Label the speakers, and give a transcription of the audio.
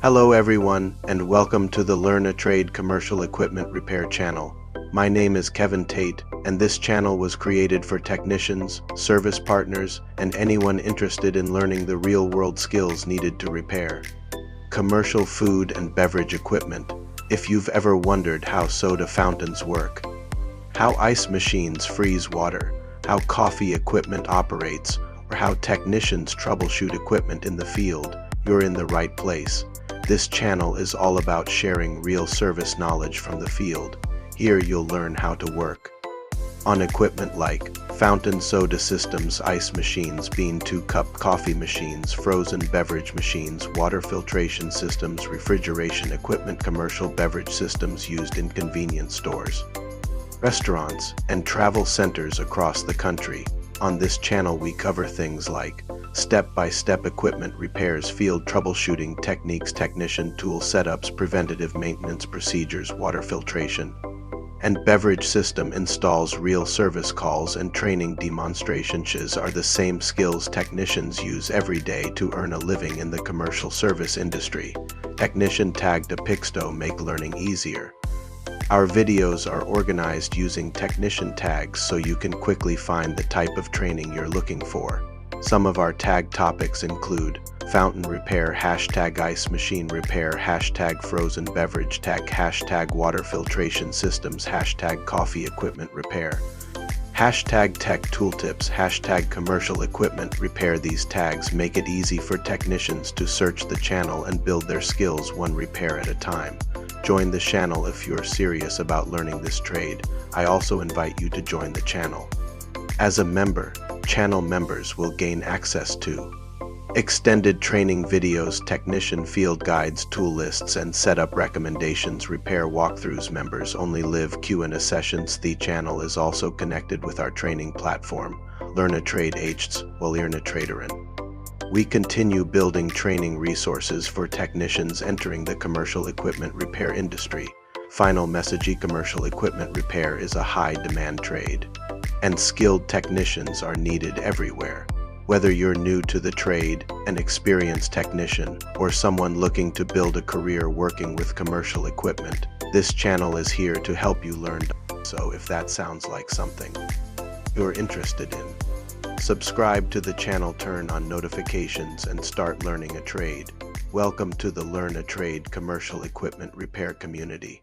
Speaker 1: Hello everyone, and welcome to the Learn a Trade Commercial Equipment Repair channel. My name is Kevin Tate, and this channel was created for technicians, service partners, and anyone interested in learning the real-world skills needed to repair commercial food and beverage equipment. If you've ever wondered how soda fountains work, how ice machines freeze water, how coffee equipment operates, or how technicians troubleshoot equipment in the field, you're in the right place. This channel is all about sharing real service knowledge from the field. Here you'll learn how to work on equipment like fountain soda systems, ice machines, bean 2-cup coffee machines, frozen beverage machines, water filtration systems, refrigeration equipment, commercial beverage systems used in convenience stores, restaurants, and travel centers across the country. On this channel we cover things like step-by-step equipment repairs, field troubleshooting techniques, technician tool setups, preventative maintenance procedures, water filtration and beverage system installs, real service calls, and training demonstrations are the same skills technicians use every day to earn a living in the commercial service industry. Technician tag to Pixto make learning easier. Our videos are organized using technician tags so you can quickly find the type of training you're looking for. Some of our tag topics include fountain repair, hashtag ice machine repair, hashtag frozen beverage tag, hashtag water filtration systems, hashtag coffee equipment repair, hashtag tech tooltips, hashtag commercial equipment repair. These tags make it easy for technicians to search the channel and build their skills one repair at a time. Join the channel if you're serious about learning this trade. I also invite you to join the channel. As a member, channel members will gain access to extended training videos, technician field guides, tool lists, and setup recommendations. Repair walkthroughs members only live Q&A sessions. The channel is also connected with our training platform, Learn a Trade H's, Learn a Traderin. We continue building training resources for technicians entering the commercial equipment repair industry. Final message: commercial equipment repair is a high-demand trade, and skilled technicians are needed everywhere. Whether you're new to the trade, an experienced technician, or someone looking to build a career working with commercial equipment, this channel is here to help you learn. So if that sounds like something you're interested in, subscribe to the channel, turn on notifications, and start learning a trade. Welcome to the Learn a Trade Commercial Equipment Repair community.